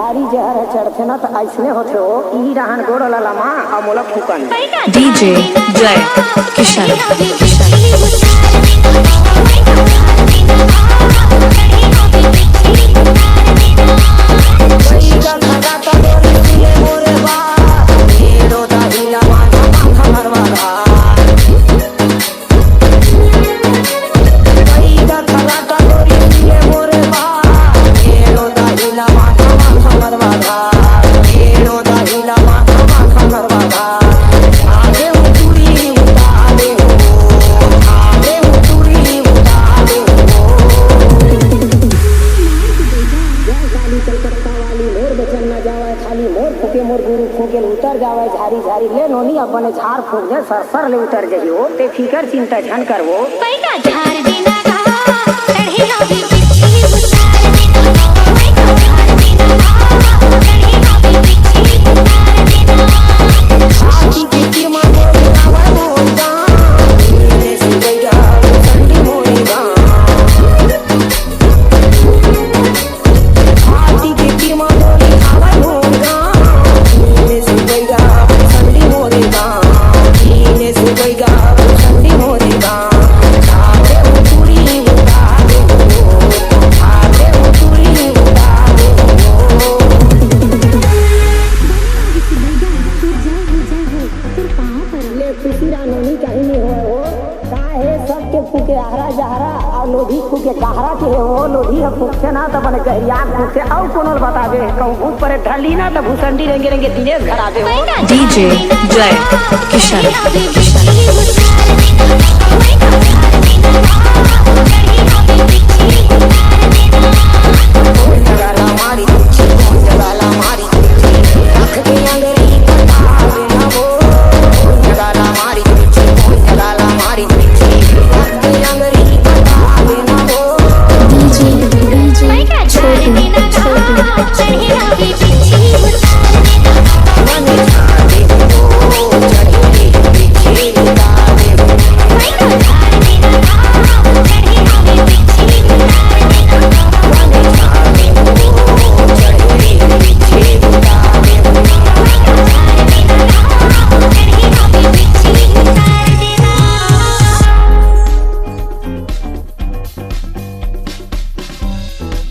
भारी जहर चढ़ते ना तो ऐसने होते हो ई रहन गोड़ ललमा और मोला फूकन डीजे जय किशन मोर गुरु फूके उतर जावे झारी झारी ले नोनी अपने झाड़ फूक दे सर ले उतर जइयो ते फिकर चिंता झन करवो पैका झाड़ देना गा कढ़े होगी बिची उतार देना पैका झाड़ देना गा कढ़े होगी बिची उतार देना आखी के किरमा मोर आवा मोरगा मेरे सिंगैया ठंडी मोरेगा आखी के किरमा मोर आवा मोरगा मेरे सिंगैया ठंडी मोरेगा मेरे सिंगैया ठंडी मोरेगा आते उतुरी उतारे आते उतुरी उतारे ले खुशी रानोनी कहीं नहीं हो काहे सबके फूके आहरा जहरा और लोधी फूके कहरा के हो लोधी फूके ना तो बने गहरिया फूके और कोनो बतावे कहूं भूख पर ढली ना तो भूसंडी रेंगे रेंगे दिनेश घर आवे हो डीजे जय किशन